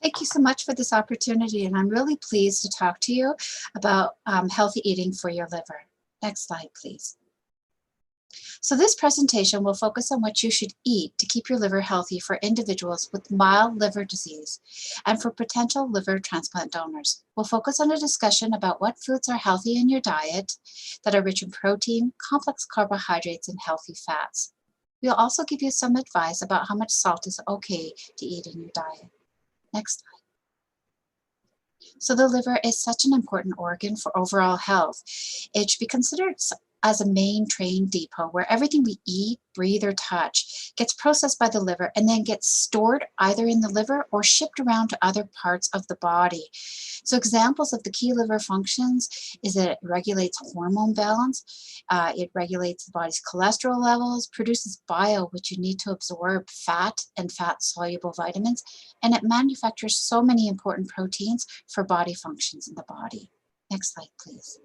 Thank you so much for this opportunity, and I'm really pleased to talk to you about healthy eating for your liver. Next slide, please. So this presentation will focus on what you should eat to keep your liver healthy for individuals with mild liver disease and for potential liver transplant donors. We'll focus on a discussion about what foods are healthy in your diet that are rich in protein, complex carbohydrates, and healthy fats. We'll also give you some advice about how much salt is okay to eat in your diet. Next slide. So the liver is such an important organ for overall health. It should be considered as a main train depot where everything we eat, breathe, or touch gets processed by the liver and then gets stored either in the liver or shipped around to other parts of the body. So examples of the key liver functions is that it regulates hormone balance, it regulates the body's cholesterol levels, produces bile, which you need to absorb fat and fat-soluble vitamins, and it manufactures so many important proteins for body functions in the body. Next slide, please.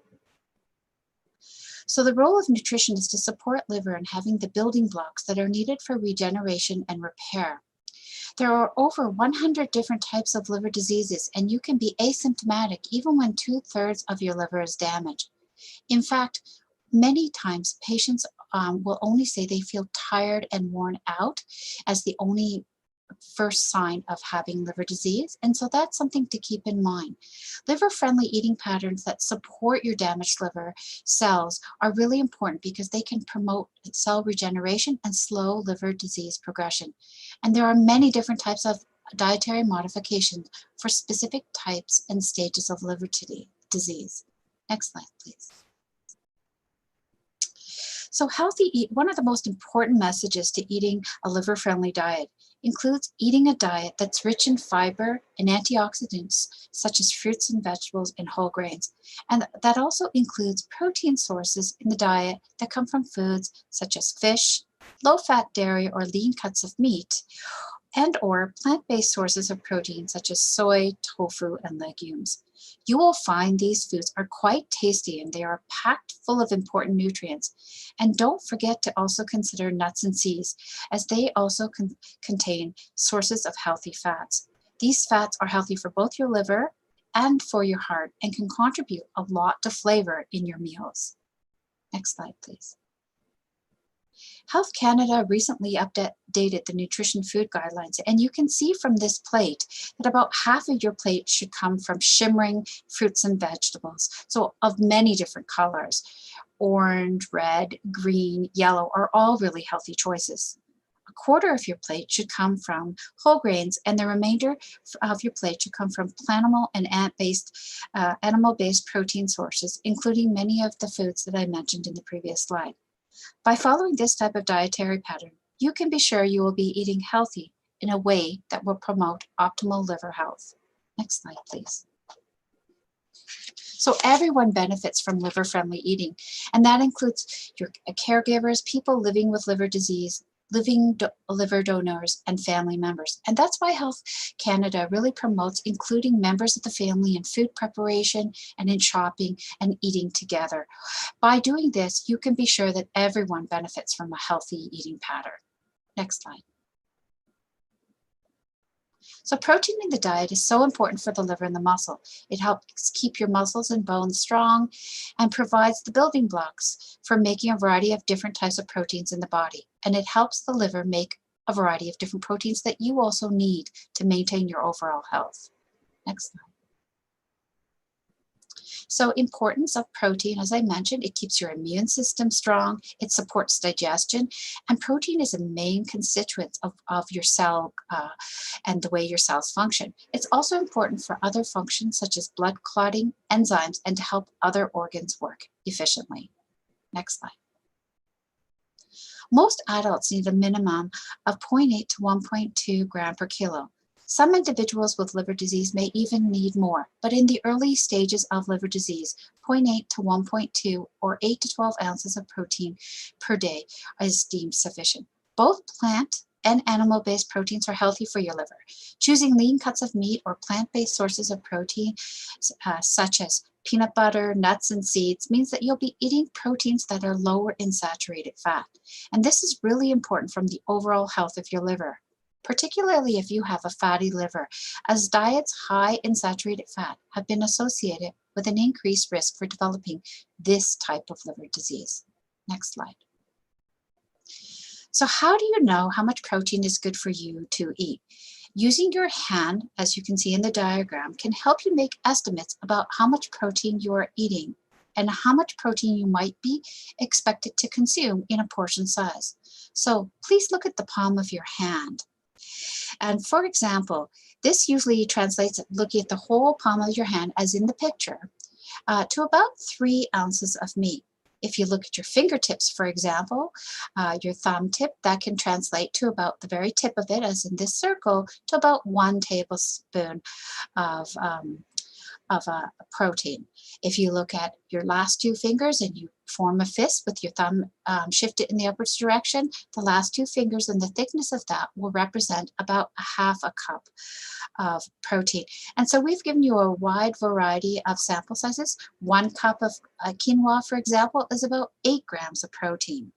So the role of nutrition is to support liver in having the building blocks that are needed for regeneration and repair. There are over 100 different types of liver diseases, and you can be asymptomatic even when 2/3 of your liver is damaged. In fact, many times patients will only say they feel tired and worn out as the only first sign of having liver disease, and so that's something to keep in mind. Liver-friendly eating patterns that support your damaged liver cells are really important because they can promote cell regeneration and slow liver disease progression. And there are many different types of dietary modifications for specific types and stages of liver disease. Next slide, please. So one of the most important messages to eating a liver-friendly diet includes eating a diet that's rich in fiber and antioxidants such as fruits and vegetables and whole grains. And that also includes protein sources in the diet that come from foods such as fish, low-fat dairy or lean cuts of meat, and or plant-based sources of protein such as soy, tofu, and legumes. You will find these foods are quite tasty and they are packed full of important nutrients. And don't forget to also consider nuts and seeds, as they also contain sources of healthy fats. These fats are healthy for both your liver and for your heart and can contribute a lot to flavor in your meals. Next slide, please. Health Canada recently updated the nutrition food guidelines, and you can see from this plate that about half of your plate should come from shimmering fruits and vegetables, so of many different colors. Orange, red, green, yellow are all really healthy choices. A quarter of your plate should come from whole grains, and the remainder of your plate should come from animal and animal-based protein sources, including many of the foods that I mentioned in the previous slide. By following this type of dietary pattern, you can be sure you will be eating healthy in a way that will promote optimal liver health. Next slide, please. So everyone benefits from liver-friendly eating, and that includes your caregivers, people living with liver disease, liver donors, and family members. And that's why Health Canada really promotes including members of the family in food preparation and in shopping and eating together. By doing this, you can be sure that everyone benefits from a healthy eating pattern. Next slide. So protein in the diet is so important for the liver and the muscle. It helps keep your muscles and bones strong and provides the building blocks for making a variety of different types of proteins in the body. And it helps the liver make a variety of different proteins that you also need to maintain your overall health. Next slide. So importance of protein, as I mentioned, it keeps your immune system strong, it supports digestion, and protein is a main constituent of your cell and the way your cells function. It's also important for other functions such as blood clotting, enzymes, and to help other organs work efficiently. Next slide. Most adults need a minimum of 0.8 to 1.2 gram per kilo. Some individuals with liver disease may even need more, but in the early stages of liver disease, 0.8 to 1.2 or 8 to 12 ounces of protein per day is deemed sufficient. Both plant and animal-based proteins are healthy for your liver. Choosing lean cuts of meat or plant-based sources of protein, such as peanut butter, nuts, and seeds, means that you'll be eating proteins that are lower in saturated fat. And this is really important from the overall health of your liver. particularly if you have a fatty liver, as diets high in saturated fat have been associated with an increased risk for developing this type of liver disease. Next slide. So how do you know how much protein is good for you to eat? Using your hand, as you can see in the diagram, can help you make estimates about how much protein you are eating and how much protein you might be expected to consume in a portion size. So please look at the palm of your hand. And for example, this usually translates, looking at the whole palm of your hand as in the picture, to about 3 ounces of meat. If you look at your fingertips, for example, your thumb tip, that can translate to about the very tip of it, as in this circle, to about 1 tablespoon of protein. If you look at your last 2 fingers and you form a fist with your thumb shifted in the upwards direction, the last 2 fingers and the thickness of that will represent about a half a cup of protein. And so we've given you a wide variety of sample sizes. 1 cup of quinoa, for example, is about 8 grams of protein.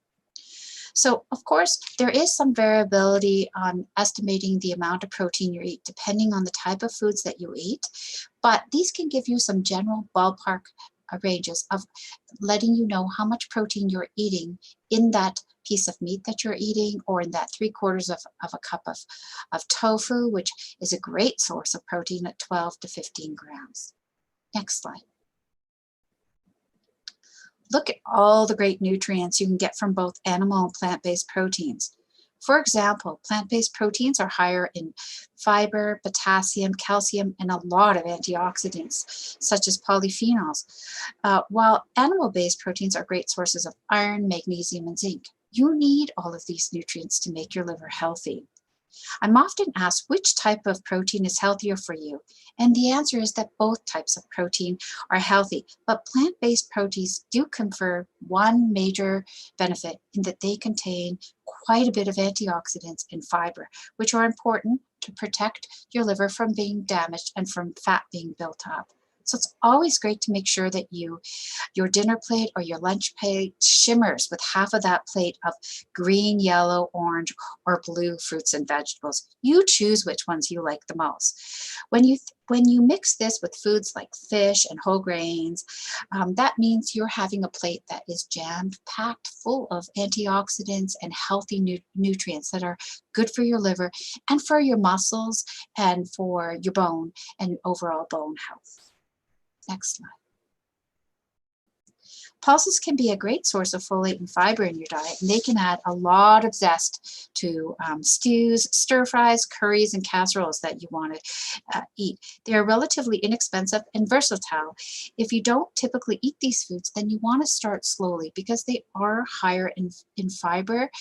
So, of course, there is some variability on estimating the amount of protein you eat depending on the type of foods that you eat, but these can give you some general ballpark ranges of letting you know how much protein you're eating in that piece of meat that you're eating, or in that 3/4 of a cup of tofu, which is a great source of protein at 12 to 15 grams. Next slide. Look at all the great nutrients you can get from both animal and plant-based proteins. For example, plant-based proteins are higher in fiber, potassium, calcium, and a lot of antioxidants, such as polyphenols, while animal-based proteins are great sources of iron, magnesium, and zinc. You need all of these nutrients to make your liver healthy. I'm often asked which type of protein is healthier for you, and the answer is that both types of protein are healthy, but plant-based proteins do confer one major benefit in that they contain quite a bit of antioxidants and fiber, which are important to protect your liver from being damaged and from fat being built up. So it's always great to make sure that your dinner plate or your lunch plate shimmers with half of that plate of green, yellow, orange, or blue fruits and vegetables. You choose which ones you like the most. When you mix this with foods like fish and whole grains, that means you're having a plate that is jam-packed full of antioxidants and healthy nutrients that are good for your liver and for your muscles and for your bone and overall bone health. Next slide. Pulses can be a great source of folate and fiber in your diet, and they can add a lot of zest to stews, stir fries, curries, and casseroles that you want to eat. They are relatively inexpensive and versatile. If you don't typically eat these foods, then you want to start slowly because they are higher in fiber.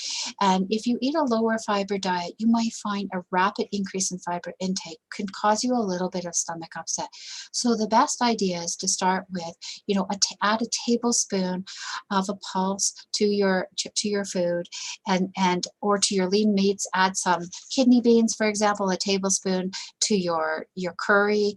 And if you eat a lower fiber diet, you might find a rapid increase in fiber intake can cause you a little bit of stomach upset. So the best idea is to start with, add a tablespoon of a pulse to your food, and or to your lean meats, add some kidney beans, for example, a tablespoon to your curry,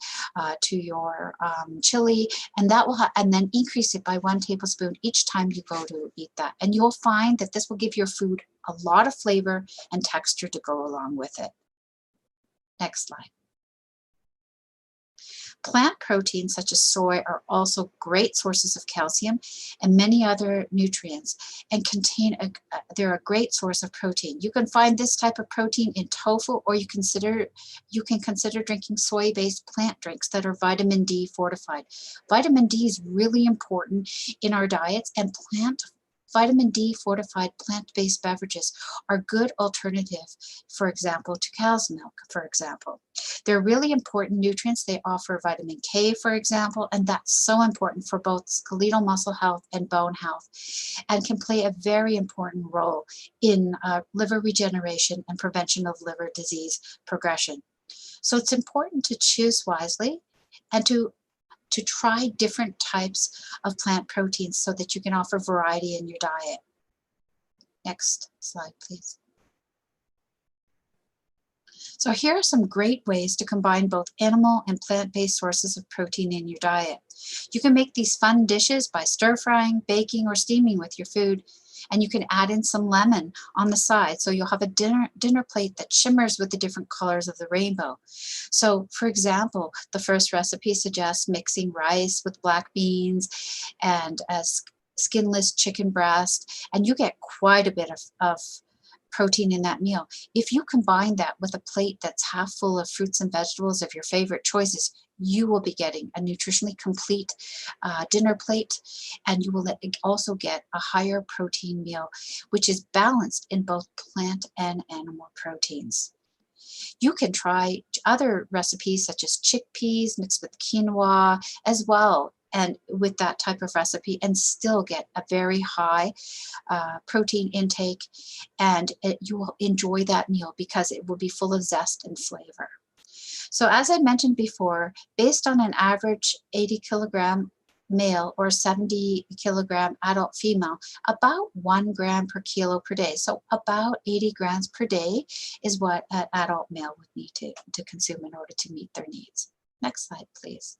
to your chili, and that will and then increase it by 1 tablespoon each time you go to eat that. And you'll find that this will give your food a lot of flavor and texture to go along with it. Next slide. Plant proteins such as soy are also great sources of calcium and many other nutrients, and they're a great source of protein. You can find this type of protein in tofu, or you can consider drinking soy-based plant drinks that are vitamin D fortified. Vitamin D is really important in our diets, and vitamin D fortified plant-based beverages are good alternative, for example, to cow's milk, for example. They're really important nutrients. They offer vitamin K, for example, and that's so important for both skeletal muscle health and bone health, and can play a very important role in liver regeneration and prevention of liver disease progression. So it's important to choose wisely and to try different types of plant proteins so that you can offer variety in your diet. Next slide, please. So here are some great ways to combine both animal and plant-based sources of protein in your diet. You can make these fun dishes by stir-frying, baking, or steaming with your food. And you can add in some lemon on the side, so you'll have a dinner plate that shimmers with the different colors of the rainbow. So for example, the first recipe suggests mixing rice with black beans and a skinless chicken breast, and you get quite a bit of protein in that meal. If you combine that with a plate that's half full of fruits and vegetables of your favorite choices, you will be getting a nutritionally complete dinner plate, and you will also get a higher protein meal, which is balanced in both plant and animal proteins. You can try other recipes such as chickpeas mixed with quinoa as well, and with that type of recipe, and still get a very high protein intake, and you will enjoy that meal because it will be full of zest and flavor. So as I mentioned before, based on an average 80 kilogram male or 70 kilogram adult female, about 1 gram per kilo per day. So about 80 grams per day is what an adult male would need to consume in order to meet their needs. Next slide, please.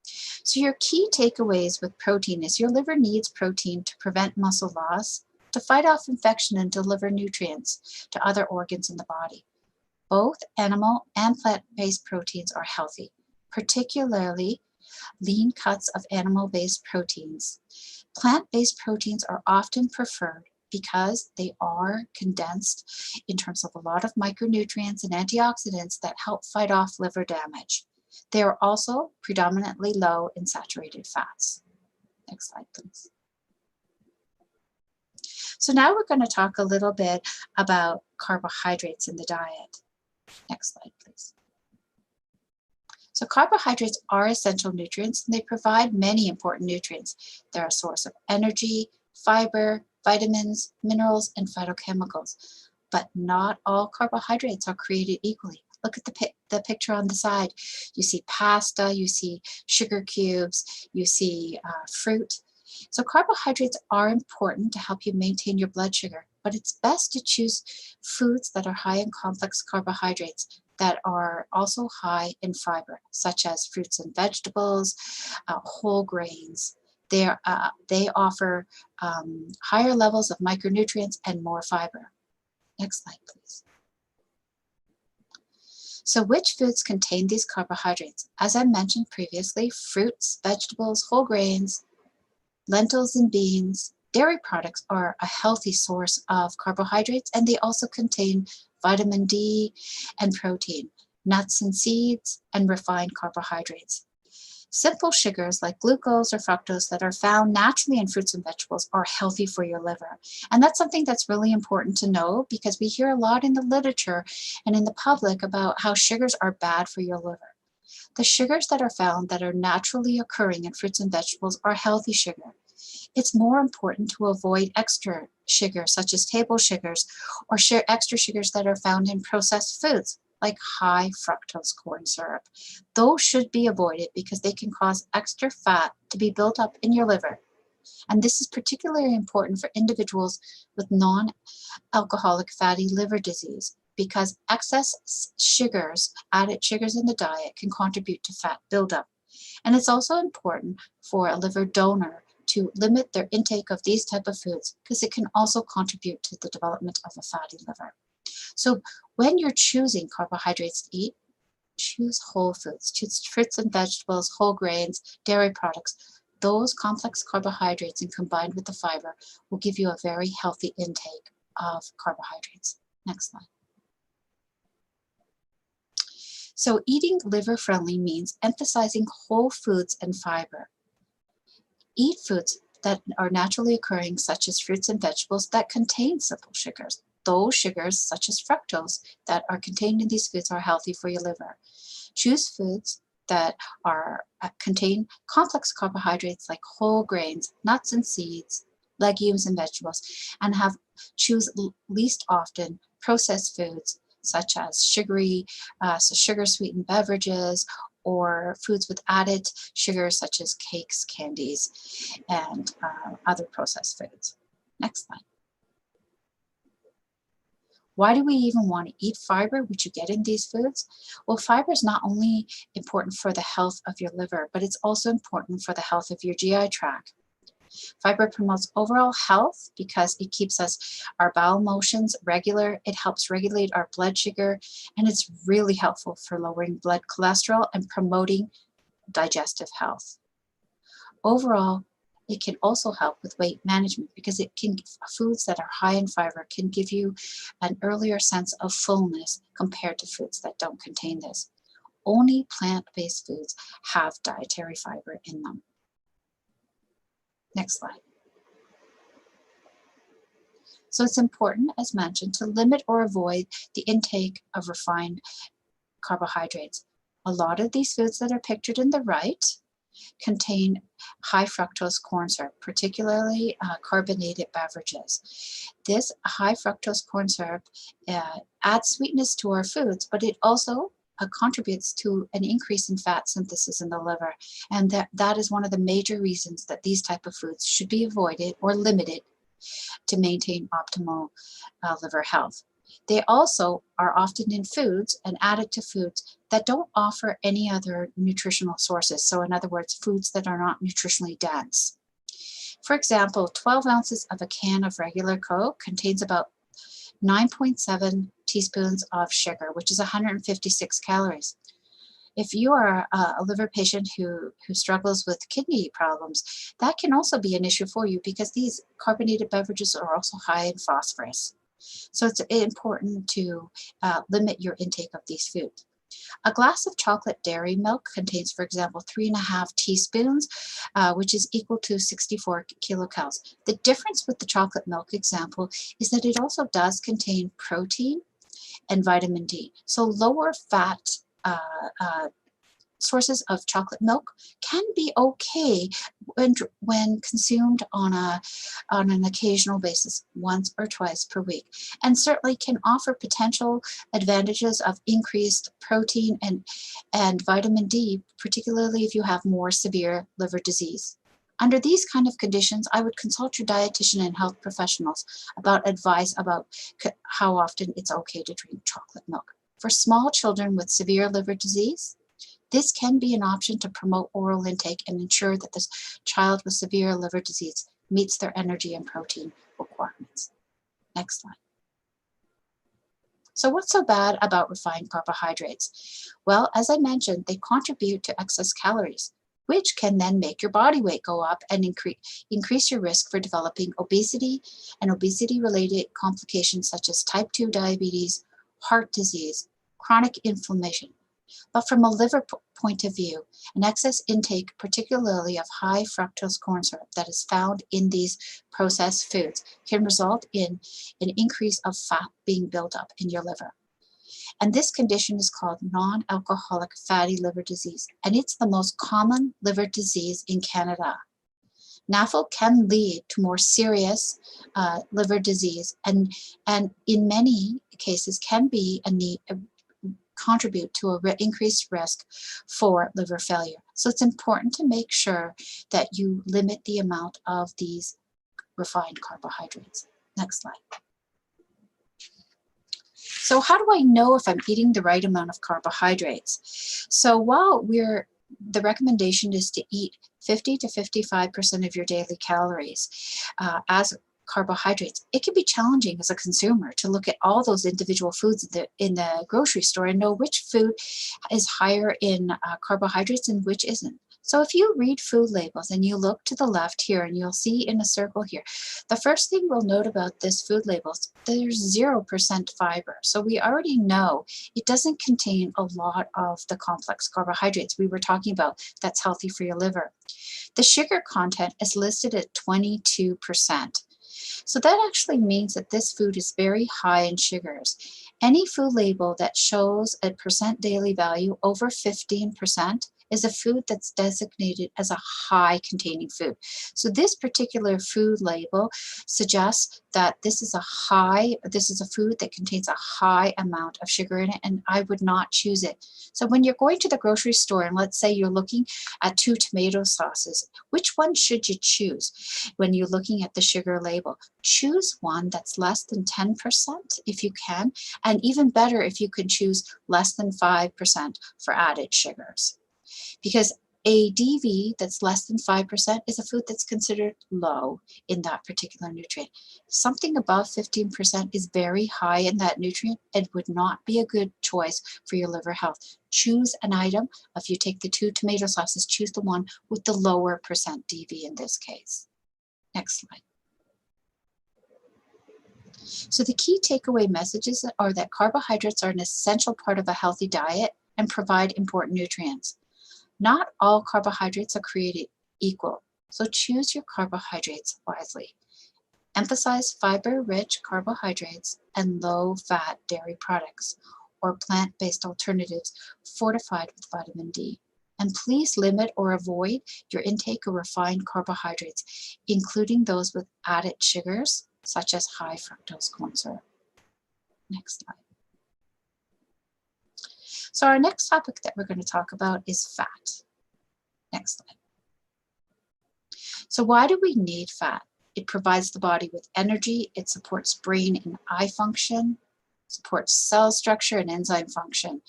So your key takeaways with protein is your liver needs protein to prevent muscle loss, to fight off infection and deliver nutrients to other organs in the body. Both animal and plant-based proteins are healthy, particularly lean cuts of animal-based proteins. Plant-based proteins are often preferred because they are condensed in terms of a lot of micronutrients and antioxidants that help fight off liver damage. They are also predominantly low in saturated fats. Next slide, please. So now we're going to talk a little bit about carbohydrates in the diet. Next slide, please. So carbohydrates are essential nutrients, and they provide many important nutrients. They're a source of energy, fiber, vitamins, minerals, and phytochemicals. But not all carbohydrates are created equally. Look at the picture on the side. You see pasta, you see sugar cubes, you see fruit. So carbohydrates are important to help you maintain your blood sugar, but it's best to choose foods that are high in complex carbohydrates that are also high in fiber, such as fruits and vegetables, whole grains. They offer higher levels of micronutrients and more fiber. Next slide, please. So which foods contain these carbohydrates? As I mentioned previously, fruits, vegetables, whole grains, lentils and beans, dairy products are a healthy source of carbohydrates, and they also contain vitamin D and protein, nuts and seeds, and refined carbohydrates. Simple sugars like glucose or fructose that are found naturally in fruits and vegetables are healthy for your liver. And that's something that's really important to know, because we hear a lot in the literature and in the public about how sugars are bad for your liver. The sugars that are found that are naturally occurring in fruits and vegetables are healthy sugar. It's more important to avoid extra sugars such as table sugars or extra sugars that are found in processed foods like high fructose corn syrup. Those should be avoided because they can cause extra fat to be built up in your liver. And this is particularly important for individuals with non-alcoholic fatty liver disease, because excess sugars, added sugars in the diet, can contribute to fat buildup. And it's also important for a liver donor to limit their intake of these type of foods, because it can also contribute to the development of a fatty liver. So when you're choosing carbohydrates to eat, choose whole foods, choose fruits and vegetables, whole grains, dairy products. Those complex carbohydrates, and combined with the fiber, will give you a very healthy intake of carbohydrates. Next slide. So eating liver-friendly means emphasizing whole foods and fiber. Eat foods that are naturally occurring, such as fruits and vegetables that contain simple sugars. Those sugars, such as fructose, that are contained in these foods are healthy for your liver. Choose foods that contain complex carbohydrates like whole grains, nuts and seeds, legumes and vegetables, and choose least often processed foods such as sugar-sweetened beverages, or foods with added sugars such as cakes, candies, and other processed foods. Next slide. Why do we even want to eat fiber, which you get in these foods? Well, fiber is not only important for the health of your liver, but it's also important for the health of your GI tract. Fiber promotes overall health because it keeps our bowel motions regular. It helps regulate our blood sugar, and it's really helpful for lowering blood cholesterol and promoting digestive health. Overall, it can also help with weight management because foods that are high in fiber can give you an earlier sense of fullness compared to foods that don't contain this. Only plant-based foods have dietary fiber in them. Next slide. So it's important, as mentioned, to limit or avoid the intake of refined carbohydrates. A lot of these foods that are pictured in the right contain high fructose corn syrup, particularly carbonated beverages. This high fructose corn syrup adds sweetness to our foods, but it also contributes to an increase in fat synthesis in the liver. And that is one of the major reasons that these type of foods should be avoided or limited to maintain optimal liver health. They also are often in foods and added to foods that don't offer any other nutritional sources. So in other words, foods that are not nutritionally dense. For example, 12 ounces of a can of regular Coke contains about 9.7 teaspoons of sugar, which is 156 calories. If you are a liver patient who struggles with kidney problems, that can also be an issue for you because these carbonated beverages are also high in phosphorus. So it's important to limit your intake of these foods. A glass of chocolate dairy milk contains, for example, 3.5 teaspoons, which is equal to 64 kilocalories. The difference with the chocolate milk example is that it also does contain protein and vitamin D. So lower fat sources of chocolate milk can be okay when consumed on an occasional basis, once or twice per week, and certainly can offer potential advantages of increased protein and vitamin D, particularly if you have more severe liver disease. Under these kind of conditions, I would consult your dietitian and health professionals about advice about how often it's okay to drink chocolate milk. For small children with severe liver disease, this can be an option to promote oral intake and ensure that this child with severe liver disease meets their energy and protein requirements. Next slide. So what's so bad about refined carbohydrates? Well, as I mentioned, they contribute to excess calories, which can then make your body weight go up and increase your risk for developing obesity and obesity-related complications such as type 2 diabetes, heart disease, chronic inflammation. But from a liver point of view, an excess intake, particularly of high fructose corn syrup that is found in these processed foods, can result in an increase of fat being built up in your liver. And this condition is called non-alcoholic fatty liver disease, and it's the most common liver disease in Canada. NAFL can lead to more serious liver disease, and in many cases can be contribute to an increased risk for liver failure. So it's important to make sure that you limit the amount of these refined carbohydrates. Next slide. So how do I know if I'm eating the right amount of carbohydrates? So while the recommendation is to eat 50 to 55% of your daily calories as carbohydrates, it can be challenging as a consumer to look at all those individual foods in the grocery store and know which food is higher in carbohydrates and which isn't. So if you read food labels and you look to the left here and you'll see in a circle here, the first thing we'll note about this food labels, there's 0% fiber. So we already know it doesn't contain a lot of the complex carbohydrates we were talking about that's healthy for your liver. The sugar content is listed at 22%. So that actually means that this food is very high in sugars. Any food label that shows a percent daily value over 15% is a food that's designated as a high containing food. So this particular food label suggests that this is a food that contains a high amount of sugar in it, and I would not choose it. So when you're going to the grocery store and let's say you're looking at 2 tomato sauces, which one should you choose when you're looking at the sugar label? Choose one that's less than 10% if you can, and even better if you can choose less than 5% for added sugars. Because A DV that's less than 5% is a food that's considered low in that particular nutrient. Something above 15% is very high in that nutrient and would not be a good choice for your liver health. Choose an item. If you take the 2 tomato sauces, choose the one with the lower percent DV in this case. Next slide. So the key takeaway messages are that carbohydrates are an essential part of a healthy diet and provide important nutrients. Not all carbohydrates are created equal, so choose your carbohydrates wisely. Emphasize fiber-rich carbohydrates and low-fat dairy products or plant-based alternatives fortified with vitamin D. And please limit or avoid your intake of refined carbohydrates, including those with added sugars, such as high fructose corn syrup. Next slide. So our next topic that we're going to talk about is fat. Next slide. So why do we need fat? It provides the body with energy, it supports brain and eye function, supports cell structure and enzyme function,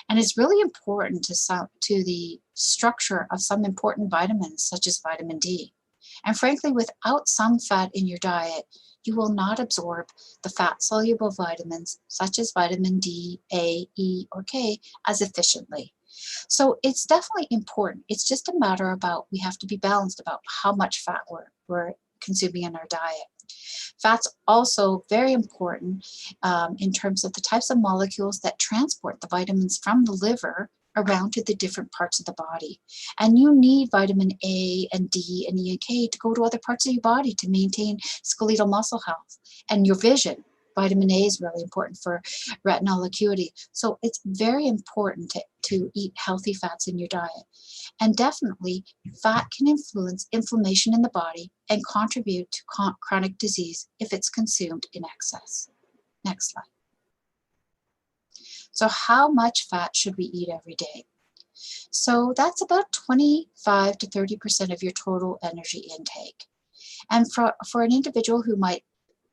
and is really important to the structure of some important vitamins such as vitamin D. And frankly, without some fat in your diet, you will not absorb the fat-soluble vitamins such as vitamin D, A, E, or K as efficiently. So it's definitely important. It's just a matter about we have to be balanced about how much fat we're consuming in our diet. Fat's also very important in terms of the types of molecules that transport the vitamins from the liver around to the different parts of the body. And you need vitamin A and D and E and K to go to other parts of your body to maintain skeletal muscle health and your vision. Vitamin A is really important for retinal acuity. So it's very important to eat healthy fats in your diet. And definitely, fat can influence inflammation in the body and contribute to chronic disease if it's consumed in excess. Next slide. So how much fat should we eat every day? So that's about 25 to 30% of your total energy intake. And for an individual who might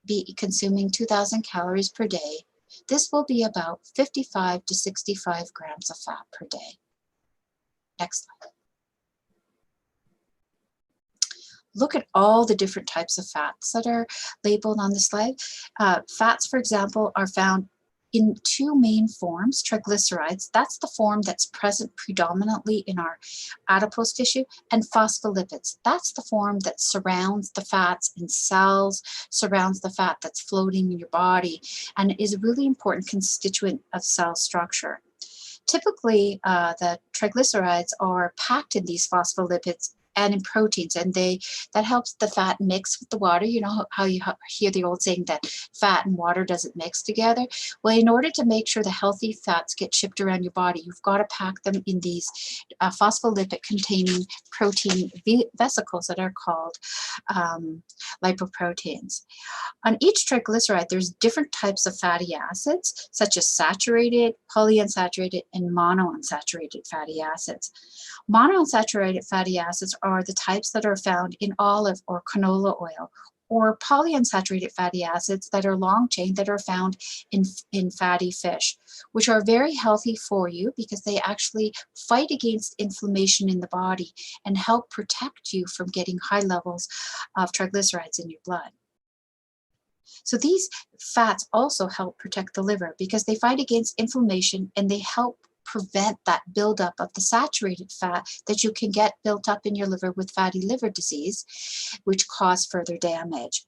be consuming 2,000 calories per day, this will be about 55 to 65 grams of fat per day. Next slide. Look at all the different types of fats that are labeled on the slide. Fats, for example, are found in two main forms. Triglycerides, that's the form that's present predominantly in our adipose tissue, and phospholipids, that's the form that surrounds the fats in cells, surrounds the fat that's floating in your body, and is a really important constituent of cell structure. Typically, the triglycerides are packed in these phospholipids and in proteins, and that helps the fat mix with the water. You know how you hear the old saying that fat and water doesn't mix together? Well, in order to make sure the healthy fats get shipped around your body, you've got to pack them in these phospholipid containing protein vesicles that are called lipoproteins. On each triglyceride, there's different types of fatty acids, such as saturated, polyunsaturated, and monounsaturated fatty acids. Monounsaturated fatty acids are the types that are found in olive or canola oil, or polyunsaturated fatty acids that are long chain that are found in fatty fish, which are very healthy for you because they actually fight against inflammation in the body and help protect you from getting high levels of triglycerides in your blood. So these fats also help protect the liver because they fight against inflammation and they help prevent that buildup of the saturated fat that you can get built up in your liver with fatty liver disease, which cause further damage.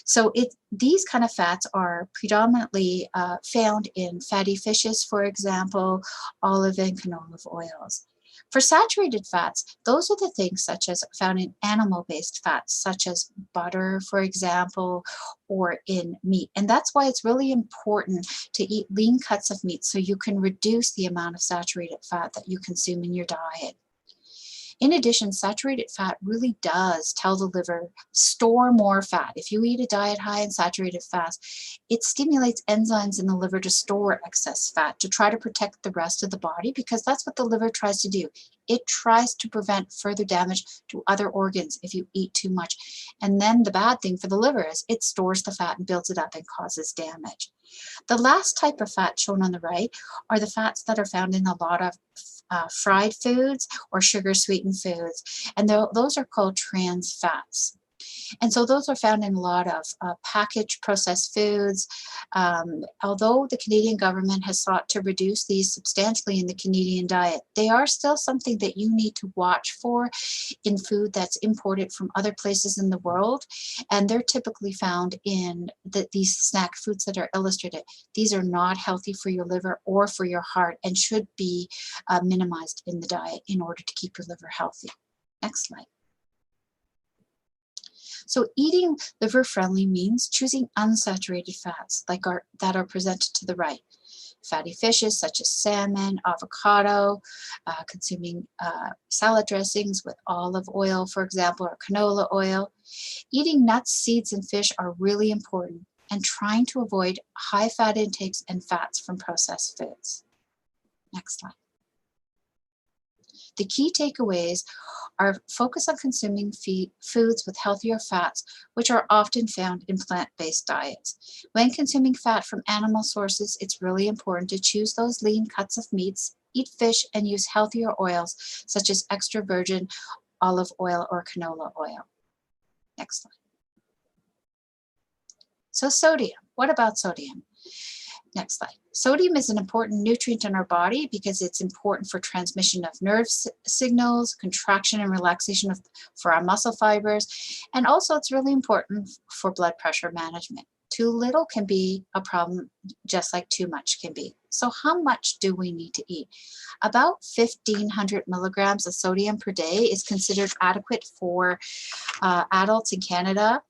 So these kind of fats are predominantly found in fatty fishes, for example, olive and canola oils. For saturated fats, those are the things such as found in animal-based fats, such as butter, for example, or in meat. And that's why it's really important to eat lean cuts of meat so you can reduce the amount of saturated fat that you consume in your diet. In addition, saturated fat really does tell the liver, store more fat. If you eat a diet high in saturated fats, it stimulates enzymes in the liver to store excess fat to try to protect the rest of the body, because that's what the liver tries to do. It tries to prevent further damage to other organs if you eat too much. And then the bad thing for the liver is it stores the fat and builds it up and causes damage. The last type of fat shown on the right are the fats that are found in a lot of fried foods or sugar sweetened foods, and those are called trans fats. And so those are found in a lot of packaged processed foods. Although the Canadian government has sought to reduce these substantially in the Canadian diet, they are still something that you need to watch for in food that's imported from other places in the world. And they're typically found in these snack foods that are illustrated. These are not healthy for your liver or for your heart and should be minimized in the diet in order to keep your liver healthy. Next slide. So eating liver-friendly means choosing unsaturated fats that are presented to the right. Fatty fishes such as salmon, avocado, consuming salad dressings with olive oil, for example, or canola oil. Eating nuts, seeds, and fish are really important, and trying to avoid high fat intakes and fats from processed foods. Next slide. The key takeaways are focus on consuming foods with healthier fats, which are often found in plant-based diets. When consuming fat from animal sources, it's really important to choose those lean cuts of meats, eat fish, and use healthier oils such as extra virgin olive oil or canola oil. Next slide. So sodium. What about sodium? Next slide. Sodium is an important nutrient in our body because it's important for transmission of nerve signals, contraction and relaxation for our muscle fibers, and also it's really important for blood pressure management. Too little can be a problem, just like too much can be. So how much do we need to eat? About 1,500 milligrams of sodium per day is considered adequate for adults in Canada.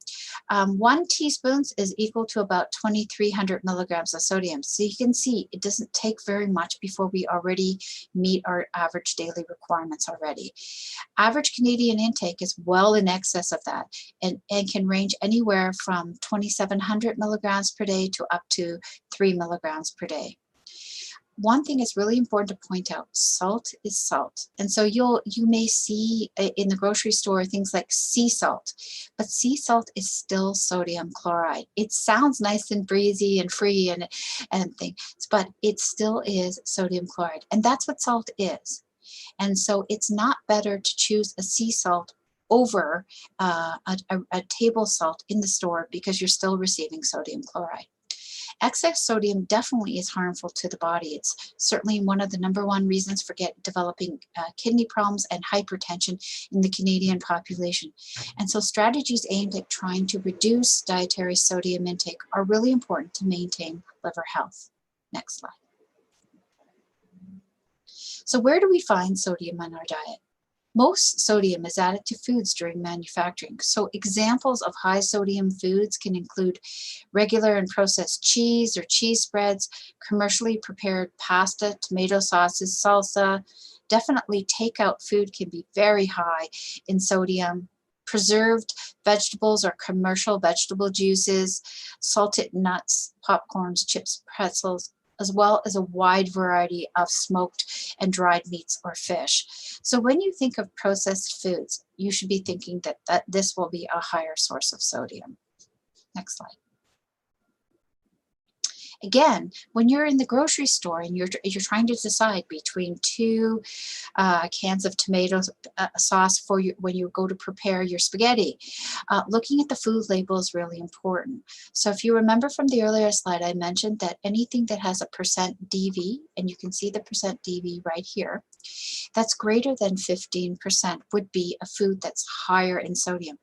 1 teaspoon is equal to about 2,300 milligrams of sodium. So you can see it doesn't take very much before we already meet our average daily requirements already. Average Canadian intake is well in excess of that and can range anywhere from 2,700 milligrams per day to up to 3 milligrams per day. One thing is really important to point out, salt is salt. And so you may see in the grocery store things like sea salt, but sea salt is still sodium chloride. It sounds nice and breezy and free and things, but it still is sodium chloride. And that's what salt is. And so it's not better to choose a sea salt over a table salt in the store because you're still receiving sodium chloride. Excess sodium definitely is harmful to the body. It's certainly one of the #1 reasons for developing kidney problems and hypertension in the Canadian population. And so strategies aimed at trying to reduce dietary sodium intake are really important to maintain liver health. Next slide. So where do we find sodium in our diet? Most sodium is added to foods during manufacturing. So examples of high sodium foods can include regular and processed cheese or cheese spreads, commercially prepared pasta, tomato sauces, salsa. Definitely takeout food can be very high in sodium. Preserved vegetables or commercial vegetable juices, salted nuts, popcorns, chips, pretzels, as well as a wide variety of smoked and dried meats or fish. So when you think of processed foods, you should be thinking that this will be a higher source of sodium. Next slide. Again, when you're in the grocery store and you're trying to decide between 2 cans of tomato sauce for when you go to prepare your spaghetti, looking at the food label is really important. So if you remember from the earlier slide, I mentioned that anything that has a % DV, and you can see the % DV right here, that's greater than 15% would be a food that's higher in sodium.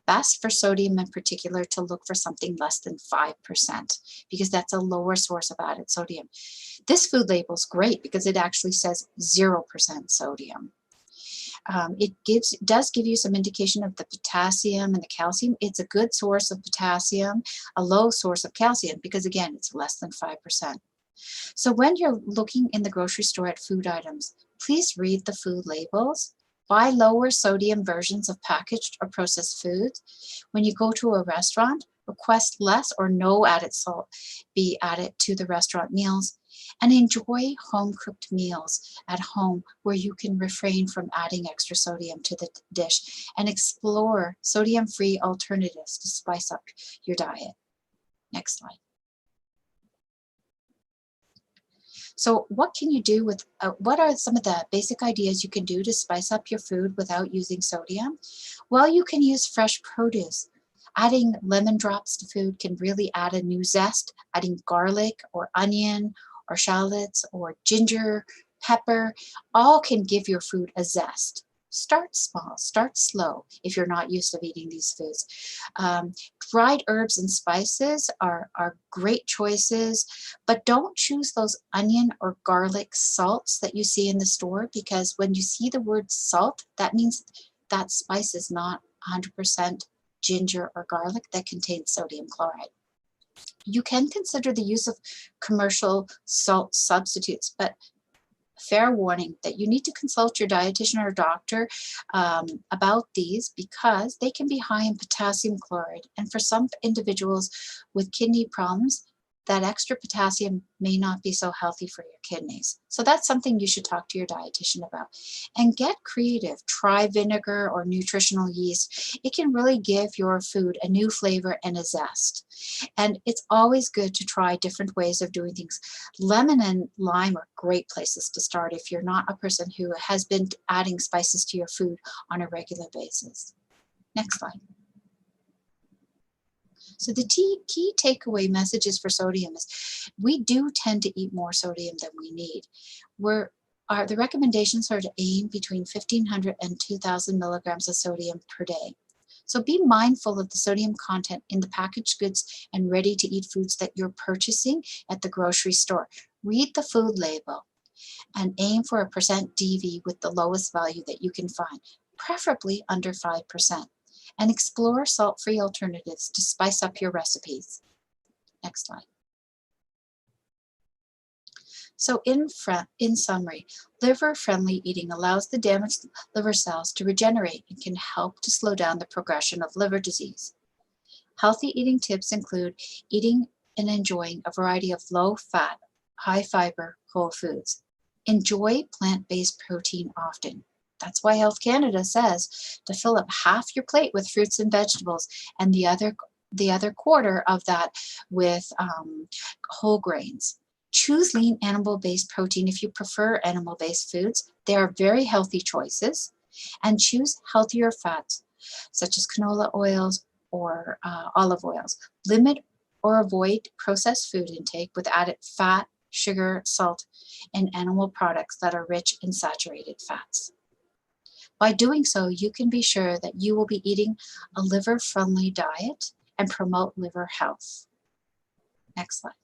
Best for sodium in particular to look for something less than 5% because that's a lower source of added sodium. This food label is great because it actually says 0% sodium. It does give you some indication of the potassium and the calcium. It's a good source of potassium, a low source of calcium because again, it's less than 5%. So when you're looking in the grocery store at food items, please read the food labels. Buy lower sodium versions of packaged or processed foods. When you go to a restaurant, request less or no added salt be added to the restaurant meals, and enjoy home-cooked meals at home where you can refrain from adding extra sodium to the dish and explore sodium-free alternatives to spice up your diet. Next slide. So what can you do with, what are some of the basic ideas you can do to spice up your food without using sodium? Well, you can use fresh produce. Adding lemon drops to food can really add a new zest. Adding garlic or onion or shallots or ginger, pepper, all can give your food a zest. Start small, start slow if you're not used to eating these foods. Dried herbs and spices are great choices, but don't choose those onion or garlic salts that you see in the store, because when you see the word salt, that means that spice is not 100% ginger or garlic that contains sodium chloride. You can consider the use of commercial salt substitutes, but fair warning that you need to consult your dietitian or doctor about these, because they can be high in potassium chloride, and for some individuals with kidney problems, that extra potassium may not be so healthy for your kidneys. So that's something you should talk to your dietitian about. And get creative. Try vinegar or nutritional yeast. It can really give your food a new flavor and a zest. And it's always good to try different ways of doing things. Lemon and lime are great places to start if you're not a person who has been adding spices to your food on a regular basis. Next slide. So the key takeaway messages for sodium is we do tend to eat more sodium than we need. The recommendations are to aim between 1,500 and 2,000 milligrams of sodium per day. So be mindful of the sodium content in the packaged goods and ready-to-eat foods that you're purchasing at the grocery store. Read the food label and aim for a percent DV with the lowest value that you can find, preferably under 5%. And explore salt-free alternatives to spice up your recipes. Next slide. So in summary, liver-friendly eating allows the damaged liver cells to regenerate and can help to slow down the progression of liver disease. Healthy eating tips include eating and enjoying a variety of low-fat, high-fiber whole foods. Enjoy plant-based protein often. That's why Health Canada says to fill up half your plate with fruits and vegetables, and the other quarter of that with whole grains. Choose lean animal-based protein if you prefer animal-based foods. They are very healthy choices. And choose healthier fats, such as canola oils or olive oils. Limit or avoid processed food intake with added fat, sugar, salt, and animal products that are rich in saturated fats. By doing so, you can be sure that you will be eating a liver-friendly diet and promote liver health. Next slide.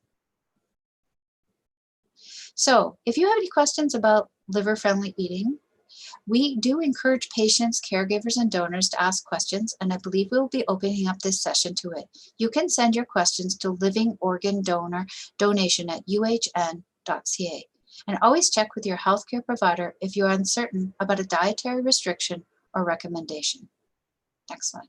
So, if you have any questions about liver-friendly eating, we do encourage patients, caregivers, and donors to ask questions, and I believe we'll be opening up this session to it. You can send your questions to living organ donation at uhn.ca. And always check with your healthcare provider if you're uncertain about a dietary restriction or recommendation. Next slide.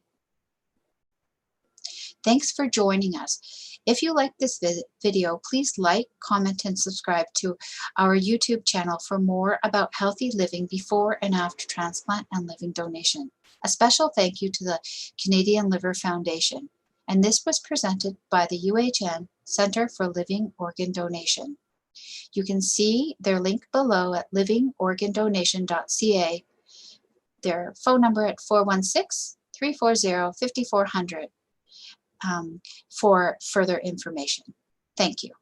Thanks for joining us. If you like this video, please like, comment, and subscribe to our YouTube channel for more about healthy living before and after transplant and living donation. A special thank you to the Canadian Liver Foundation. And this was presented by the UHN Center for Living Organ Donation. You can see their link below at livingorgandonation.ca, their phone number at 416-340-5400 for further information. Thank you.